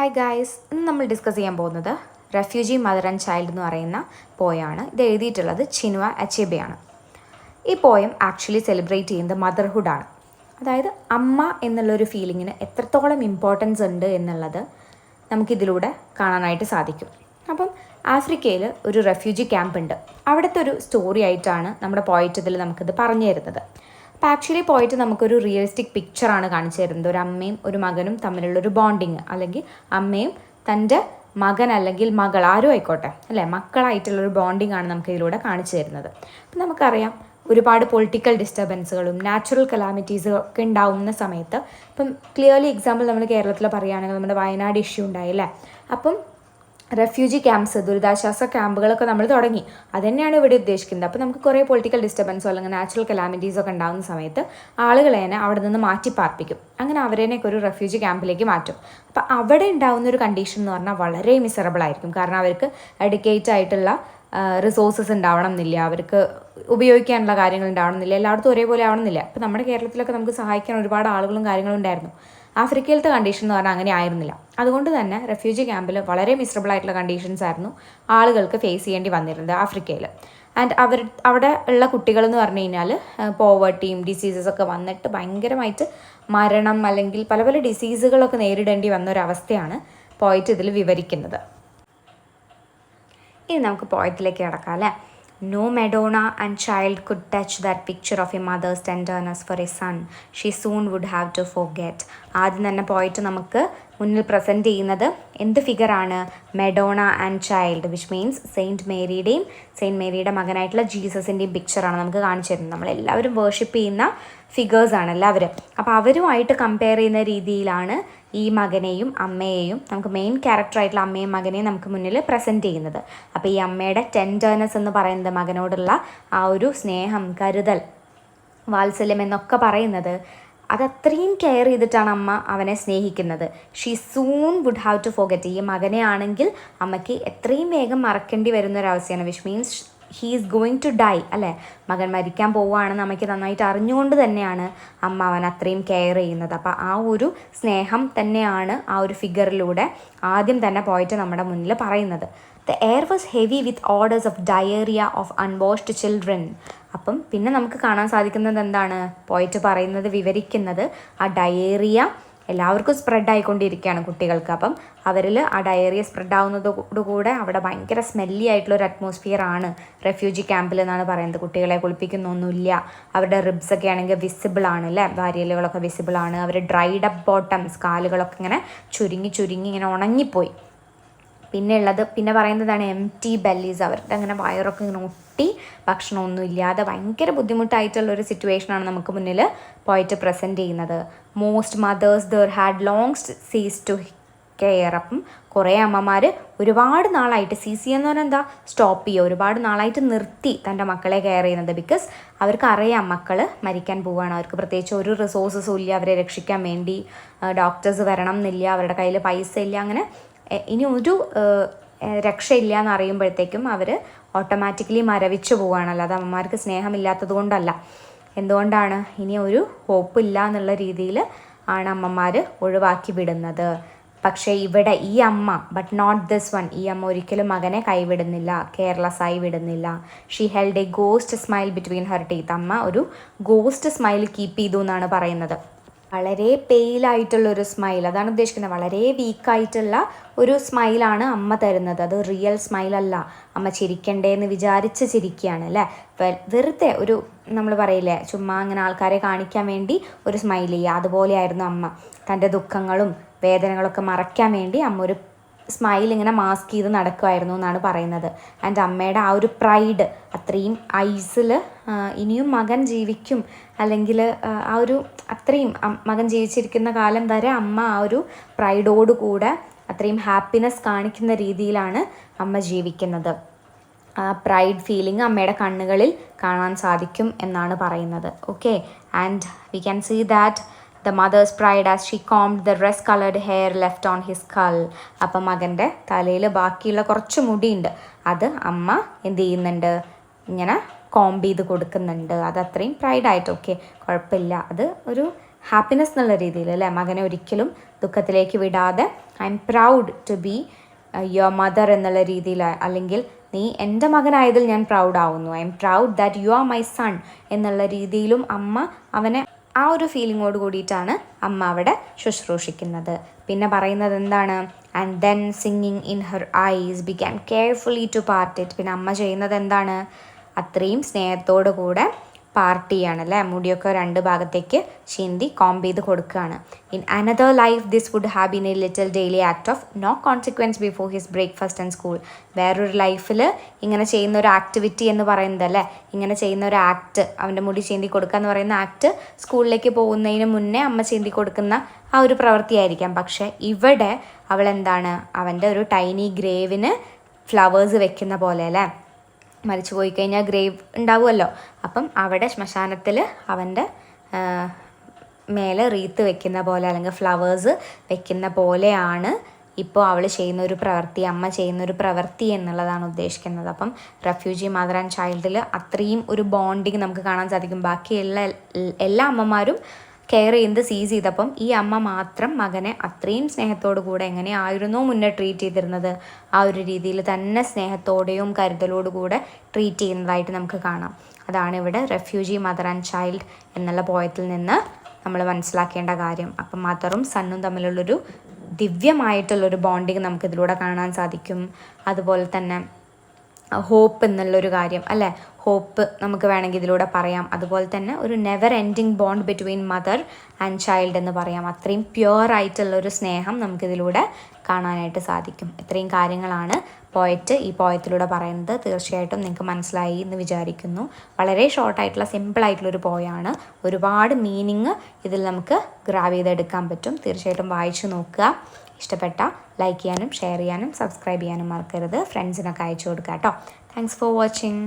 Hi guys, ഇന്ന് നമ്മൾ discuss ചെയ്യാൻ പോകുന്നത് റെഫ്യൂജി മദർ ആൻഡ് ചൈൽഡ് എന്ന് പറയുന്ന പോയാണ്. ഇത് എഴുതിയിട്ടുള്ളത് ചിനുവ അച്ചേബെയാണ്. ഈ പോയം ആക്ച്വലി സെലിബ്രേറ്റ് ചെയ്യുന്നത് മദർഹുഡാണ്. അതായത് അമ്മ എന്നുള്ളൊരു ഫീലിങ്ങിന് എത്രത്തോളം ഇമ്പോർട്ടൻസ് ഉണ്ട് എന്നുള്ളത് നമുക്കിതിലൂടെ കാണാനായിട്ട് സാധിക്കും. അപ്പം ആഫ്രിക്കയിൽ ഒരു റെഫ്യൂജി ക്യാമ്പ് ഉണ്ട്. അവിടുത്തെ ഒരു സ്റ്റോറി ആയിട്ടാണ് നമ്മുടെ പോയറ്റ് ഇതിൽ നമുക്കിത് പറഞ്ഞു തരുന്നത്. അപ്പോൾ ആക്ച്വലി പോയിട്ട് നമുക്കൊരു റിയലിസ്റ്റിക് പിക്ചറാണ് കാണിച്ചു തരുന്നത്. ഒരു അമ്മയും ഒരു മകനും തമ്മിലുള്ളൊരു ബോണ്ടിങ്, അല്ലെങ്കിൽ അമ്മയും തൻ്റെ മകൻ അല്ലെങ്കിൽ മകൾ ആരും ആയിക്കോട്ടെ അല്ലേ, മക്കളായിട്ടുള്ളൊരു ബോണ്ടിങ് ആണ് നമുക്ക് ഇതിലൂടെ കാണിച്ചു തരുന്നത്. അപ്പം നമുക്കറിയാം ഒരുപാട് പൊളിറ്റിക്കൽ ഡിസ്റ്റർബൻസുകളും നാച്ചുറൽ കലാമിറ്റീസും ഒക്കെ ഉണ്ടാവുന്ന സമയത്ത്, ഇപ്പം ക്ലിയർലി എക്സാമ്പിൾ നമ്മൾ കേരളത്തിൽ പറയുകയാണെങ്കിൽ നമ്മുടെ വയനാട് ഇഷ്യൂ ഉണ്ടായില്ലേ. അപ്പം റെഫ്യൂജി ക്യാമ്പ്സ്, ദുരിതാശ്വാസ ക്യാമ്പുകളൊക്കെ നമ്മൾ തുടങ്ങി. അതുതന്നെയാണ് ഇവിടെ ഉദ്ദേശിക്കുന്നത്. അപ്പോൾ നമുക്ക് കുറേ പൊളിറ്റിക്കൽ ഡിസ്റ്റർബൻസോ അല്ലെങ്കിൽ നാച്ചുറൽ കലാമിറ്റീസോ ഒക്കെ ഉണ്ടാകുന്ന സമയത്ത് ആളുകളെ അവിടെ നിന്ന് മാറ്റി പാർപ്പിക്കും. അങ്ങനെ അവരേനൊക്കെ ഒരു റെഫ്യൂജി ക്യാമ്പിലേക്ക് മാറ്റും. അപ്പോൾ അവിടെ ഉണ്ടാകുന്ന ഒരു കണ്ടീഷൻ എന്ന് പറഞ്ഞാൽ വളരെ മിസറബിൾ ആയിരിക്കും. കാരണം അവർക്ക് എഡ്യൂക്കേറ്റ് ആയിട്ടുള്ള റിസോഴ്സസ് ഉണ്ടാവണം എന്നില്ല, അവർക്ക് ഉപയോഗിക്കാനുള്ള കാര്യങ്ങൾ ഉണ്ടാവണം എന്നില്ല, എല്ലായിടത്തും ഒരേപോലെ ആവണമെന്നില്ല. ഇപ്പോൾ നമ്മുടെ കേരളത്തിലൊക്കെ നമുക്ക് സഹായിക്കാൻ ഒരുപാട് ആളുകളും കാര്യങ്ങളും ഉണ്ടായിരുന്നു. ആഫ്രിക്കയിലത്തെ കണ്ടീഷൻ എന്ന് പറഞ്ഞാൽ അങ്ങനെ ആയിരുന്നില്ല. അതുകൊണ്ട് തന്നെ റെഫ്യൂജി ക്യാമ്പിൽ വളരെ മിസറബിൾ ആയിട്ടുള്ള കണ്ടീഷൻസ് ആയിരുന്നു ആളുകൾക്ക് ഫേസ് ചെയ്യേണ്ടി വന്നിരുന്നത് ആഫ്രിക്കയിൽ. ആൻഡ് അവിടെ ഉള്ള കുട്ടികൾ എന്ന് പറഞ്ഞു കഴിഞ്ഞാൽ പോവർട്ടിയും ഡിസീസസ് ഒക്കെ വന്നിട്ട് ഭയങ്കരമായിട്ട് മരണം അല്ലെങ്കിൽ പല പല ഡിസീസുകളൊക്കെ നേരിടേണ്ടി വന്ന ഒരവസ്ഥയാണ് പോയിട്ട് ഇതിൽ വിവരിക്കുന്നത്. ഇനി നമുക്ക് പോയറ്റിലേക്ക് കിടക്കാം അല്ലേ. No Madonna and child could touch that picture of a mother's tenderness for a son she soon would have to forget. ആദ്യം തന്നെ പോയിട്ട് നമുക്ക് മുന്നിൽ പ്രസൻറ്റ് ചെയ്യുന്നത് എന്ത് ഫിഗറാണ്? Madonna and child, which means saint മേരിയുടെ മകനായിട്ടുള്ള ജീസസിൻ്റെയും പിക്ചറാണ് നമുക്ക് കാണിച്ചു തരുന്നത്. നമ്മളെല്ലാവരും വേർഷിപ്പ് ചെയ്യുന്ന ഫിഗേഴ്സാണ് എല്ലാവരും. അപ്പോൾ അവരുമായിട്ട് കമ്പയർ ചെയ്യുന്ന രീതിയിലാണ് ഈ മകനെയും അമ്മയെയും, നമുക്ക് മെയിൻ ക്യാരക്ടറായിട്ടുള്ള അമ്മയും മകനെയും നമുക്ക് മുന്നിൽ പ്രസൻറ്റ് ചെയ്യുന്നത്. അപ്പോൾ ഈ അമ്മയുടെ ടെൻഡർനെസ് എന്ന് പറയുന്നത്, മകനോടുള്ള ആ ഒരു സ്നേഹം, കരുതൽ, വാത്സല്യം എന്നൊക്കെ പറയുന്നത്, അതത്രയും കെയർ ചെയ്തിട്ടാണ് അമ്മ അവനെ സ്നേഹിക്കുന്നത്. She soon would have to forget. ഈ മകനെ ആണെങ്കിൽ അമ്മയ്ക്ക് എത്രയും വേഗം മറക്കേണ്ടി വരുന്നൊരവസ്ഥയാണ്. Which means he is going to die അല്ലേ, മകൻ മരിക്കാൻ പോവുകയാണെന്ന് അമ്മയ്ക്ക് നന്നായിട്ട് അറിഞ്ഞുകൊണ്ട് തന്നെയാണ് അമ്മ അവൻ അത്രയും കെയർ ചെയ്യുന്നത്. അപ്പോൾ ആ ഒരു സ്നേഹം തന്നെയാണ് ആ ഒരു ഫിഗറിലൂടെ ആദ്യം തന്നെ പോയിട്ട് നമ്മുടെ മുന്നിൽ പറയുന്നത്. The air was heavy with odours of diarrhoea of unwashed children. അപ്പം പിന്നെ നമുക്ക് കാണാൻ സാധിക്കുന്നത് എന്താണ്? പോയിട്ട് പറയുന്നത്, വിവരിക്കുന്നത് ആ ഡയേറിയ എല്ലാവർക്കും സ്പ്രെഡ് ആയിക്കൊണ്ടിരിക്കുകയാണ് കുട്ടികൾക്ക്. അപ്പം അവരിൽ ആ ഡയേറിയ സ്പ്രെഡ് ആവുന്നതോടുകൂടെ അവിടെ ഭയങ്കര സ്മെല്ലി ആയിട്ടുള്ളൊരു അറ്റ്മോസ്ഫിയർ ആണ് റെഫ്യൂജി ക്യാമ്പിൽ എന്നാണ് പറയുന്നത്. കുട്ടികളെ കുളിപ്പിക്കുന്നൊന്നുമില്ല, അവരുടെ റിബ്സൊക്കെ ആണെങ്കിൽ വിസിബിൾ ആണ് അല്ലേ, വാരിയലുകളൊക്കെ വിസിബിൾ ആണ്. അവർ ഡ്രൈഡ് അപ്പ് ബോട്ടംസ്, കാലുകളൊക്കെ ഇങ്ങനെ ചുരുങ്ങി ഇങ്ങനെ ഉണങ്ങിപ്പോയി. പിന്നെ പറയുന്നതാണ് എംപ്റ്റി ബെല്ലീസ്, അവരുടെ അങ്ങനെ വയറൊക്കെ ഇങ്ങനെ ഒട്ടി ഭക്ഷണമൊന്നും ഇല്ലാതെ ഭയങ്കര ബുദ്ധിമുട്ടായിട്ടുള്ളൊരു സിറ്റുവേഷനാണ് നമുക്ക് മുന്നിൽ പോയിട്ട് പ്രസൻറ്റ് ചെയ്യുന്നത്. Most mothers there had long cease to care. അപ്പം കുറേ അമ്മമാർ ഒരുപാട് നാളായിട്ട്, സി എന്ന് പറഞ്ഞാൽ എന്താ, സ്റ്റോപ്പ് ചെയ്യുക, ഒരുപാട് നാളായിട്ട് നിർത്തി തൻ്റെ മക്കളെ കെയർ ചെയ്യുന്നത്. ബിക്കോസ് അവർക്കറിയാം മക്കൾ മരിക്കാൻ പോവുകയാണ്, അവർക്ക് പ്രത്യേകിച്ച് ഒരു റിസോഴ്സസും ഇല്ല അവരെ രക്ഷിക്കാൻ വേണ്ടി. ഡോക്ടേഴ്സ് വരണം എന്നില്ല, അവരുടെ കയ്യിൽ പൈസ ഇല്ല, അങ്ങനെ ഇനി ഒരു രക്ഷയില്ല എന്നറിയുമ്പോഴത്തേക്കും അവർ ഓട്ടോമാറ്റിക്കലി മരവിച്ചു പോവുകയാണ്. അല്ലാതെ അമ്മമാർക്ക് സ്നേഹമില്ലാത്തത് കൊണ്ടല്ല. എന്തുകൊണ്ടാണ്? ഇനി ഒരു ഹോപ്പില്ല എന്നുള്ള രീതിയിൽ ആണ് അമ്മമാർ ഒഴിവാക്കി വിടുന്നത്. പക്ഷേ ഇവിടെ ഈ അമ്മ, ബട്ട് നോട്ട് ദിസ് വൺ, ഈ അമ്മ ഒരിക്കലും മകനെ കൈവിടുന്നില്ല, കെയർലെസ് ആയി വിടുന്നില്ല. She held A ghost smile between her teeth. അമ്മ ഒരു ഗോസ്റ്റ് സ്മൈൽ കീപ്പ് ചെയ്തു എന്നാണ് പറയുന്നത്. വളരെ പെയിലായിട്ടുള്ളൊരു സ്മൈൽ, അതാണ് ഉദ്ദേശിക്കുന്നത്. വളരെ വീക്കായിട്ടുള്ള ഒരു സ്മൈലാണ് അമ്മ തരുന്നത്. അത് റിയൽ സ്മൈലല്ല. അമ്മ ചിരിക്കണ്ടേന്ന് വിചാരിച്ച് ചിരിക്കുകയാണ് അല്ലേ. വെറുതെ ഒരു, നമ്മൾ പറയില്ലേ, ചുമ്മാ അങ്ങനെ ആൾക്കാരെ കാണിക്കാൻ വേണ്ടി ഒരു സ്മൈൽ ചെയ്യുക, അതുപോലെയായിരുന്നു അമ്മ. തൻ്റെ ദുഃഖങ്ങളും വേദനകളൊക്കെ മറയ്ക്കാൻ വേണ്ടി അമ്മ ഒരു സ്മൈൽ ഇങ്ങനെ മാസ്ക് ചെയ്ത് നടക്കുമായിരുന്നു എന്നാണ് പറയുന്നത്. ആൻഡ് അമ്മയുടെ ആ ഒരു പ്രൈഡ്, അത്രയും ഐസിൽ ഇനിയും മകൻ ജീവിക്കും, അല്ലെങ്കിൽ ആ ഒരു അത്രയും മകൻ ജീവിച്ചിരിക്കുന്ന കാലം വരെ അമ്മ ആ ഒരു പ്രൈഡോടുകൂടെ അത്രയും ഹാപ്പിനെസ് കാണിക്കുന്ന രീതിയിലാണ് അമ്മ ജീവിക്കുന്നത്. ആ പ്രൈഡ് ഫീലിംഗ് അമ്മയുടെ കണ്ണുകളിൽ കാണാൻ സാധിക്കും എന്നാണ് പറയുന്നത്. Okay, and we can see that the mother's pride as she combed the rust-colored hair left on his skull. അപ്പം മകൻ്റെ തലയിൽ ബാക്കിയുള്ള കുറച്ച് മുടിയുണ്ട്, അത് അമ്മ എന്ത് ചെയ്യുന്നുണ്ട്, ഇങ്ങനെ കോംബ് ചെയ്ത് കൊടുക്കുന്നുണ്ട്. അത് അത്രയും പ്രൈഡായിട്ട്. ഓക്കെ, കുഴപ്പമില്ല, അത് ഒരു ഹാപ്പിനെസ് എന്നുള്ള രീതിയിൽ അല്ലേ, മകനെ ഒരിക്കലും ദുഃഖത്തിലേക്ക് വിടാതെ I am proud to be your mother എന്നുള്ള രീതിയിൽ, അല്ലെങ്കിൽ നീ എൻ്റെ മകനായതിൽ ഞാൻ പ്രൗഡാവുന്നു, I am proud that you are my son എന്നുള്ള രീതിയിലും അമ്മ അവനെ ആ ഒരു ഫീലിങ്ങോട് കൂടിയിട്ടാണ് അമ്മ അവിടെ ശുശ്രൂഷിക്കുന്നത്. പിന്നെ പറയുന്നത് എന്താണ്, and then singing in her eyes began carefully to part it. പിന്നെ അമ്മ ചെയ്യുന്നത് എന്താണ്, അത്രയും സ്നേഹത്തോടു കൂടെ പാർട്ട് ചെയ്യാണ് അല്ലേ, മുടിയൊക്കെ 2 ഭാഗത്തേക്ക് ചീന്തി കോംബ് ചെയ്ത് കൊടുക്കുകയാണ്. In another life this would have been a little daily act of no consequence before his breakfast and school. വേറൊരു ലൈഫിൽ ഇങ്ങനെ ചെയ്യുന്ന ഒരു ആക്ടിവിറ്റി എന്ന് പറയുന്നത് അല്ലേ, ഇങ്ങനെ ചെയ്യുന്ന ഒരു ആക്ട്, അവൻ്റെ മുടി ചീന്തി കൊടുക്കുക എന്ന് പറയുന്ന ആക്ട് സ്കൂളിലേക്ക് പോകുന്നതിന് മുന്നേ അമ്മ ചീന്തി കൊടുക്കുന്ന ആ ഒരു പ്രവൃത്തിയായിരിക്കാം. പക്ഷേ ഇവിടെ അവൾ എന്താണ്, അവൻ്റെ ഒരു ടൈനി ഗ്രേവിന് ഫ്ലവേഴ്സ് വെക്കുന്ന പോലെ അല്ലേ, മരിച്ചു പോയി കഴിഞ്ഞാൽ ഗ്രേവ് ഉണ്ടാവുമല്ലോ, അപ്പം അവിടെ ശ്മശാനത്തിൽ അവൻ്റെ മേലെ റീത്ത് വെക്കുന്ന പോലെ അല്ലെങ്കിൽ ഫ്ലവേഴ്സ് വെക്കുന്ന പോലെയാണ് ഇപ്പോൾ അവൾ ചെയ്യുന്ന ഒരു പ്രവൃത്തി, അമ്മ ചെയ്യുന്ന ഒരു പ്രവൃത്തി എന്നുള്ളതാണ് ഉദ്ദേശിക്കുന്നത്. അപ്പം റെഫ്യൂജി മദർ ആൻഡ് ചൈൽഡിൽ അത്രയും ഒരു ബോണ്ടിങ് നമുക്ക് കാണാൻ സാധിക്കും. ബാക്കിയുള്ള എല്ലാ അമ്മമാരും കെയർ ചെയ്യുന്നത് സീസ് ചെയ്തപ്പം ഈ അമ്മ മാത്രം മകനെ അത്രയും സ്നേഹത്തോടു കൂടെ എങ്ങനെയായിരുന്നോ മുന്നേ ട്രീറ്റ് ചെയ്തിരുന്നത് ആ ഒരു രീതിയിൽ തന്നെ സ്നേഹത്തോടെയും കരുതലോടു കൂടെ ട്രീറ്റ് ചെയ്യുന്നതായിട്ട് നമുക്ക് കാണാം. അതാണ് ഇവിടെ റെഫ്യൂജി മദർ ആൻഡ് ചൈൽഡ് എന്നുള്ള പോയത്തിൽ നിന്ന് നമ്മൾ മനസ്സിലാക്കേണ്ട കാര്യം. അപ്പം മദറും സണ്ണും തമ്മിലുള്ളൊരു ദിവ്യമായിട്ടുള്ളൊരു ബോണ്ടിങ് നമുക്കിതിലൂടെ കാണാൻ സാധിക്കും. അതുപോലെ തന്നെ ഹോപ്പ് എന്നുള്ളൊരു കാര്യം അല്ലേ, ഹോപ്പ് നമുക്ക് വേണമെങ്കിൽ ഇതിലൂടെ പറയാം. അതുപോലെ തന്നെ ഒരു never ending bond between mother and child എന്ന് പറയാം. അത്രയും പ്യുവർ ആയിട്ടുള്ളൊരു സ്നേഹം നമുക്കിതിലൂടെ കാണാനായിട്ട് സാധിക്കും. ഇത്രയും കാര്യങ്ങളാണ് പോയറ്റ് ഈ പോയത്തിലൂടെ പറയുന്നത്. തീർച്ചയായിട്ടും നിങ്ങൾക്ക് മനസ്സിലായി എന്ന് വിചാരിക്കുന്നു. വളരെ ഷോർട്ടായിട്ടുള്ള സിമ്പിളായിട്ടുള്ളൊരു പോയാണ്. ഒരുപാട് മീനിങ് ഇതിൽ നമുക്ക് ഗ്രാബ് ചെയ്തെടുക്കാൻ പറ്റും. തീർച്ചയായിട്ടും വായിച്ചു നോക്കുക. ഇഷ്ടപ്പെട്ട ലൈക്ക് ചെയ്യാനും ഷെയർ ചെയ്യാനും സബ്സ്ക്രൈബ് ചെയ്യാനും മറക്കരുത്. ഫ്രണ്ട്സിനൊക്കെ അയച്ചു കൊടുക്കുക കേട്ടോ. Thanks for watching.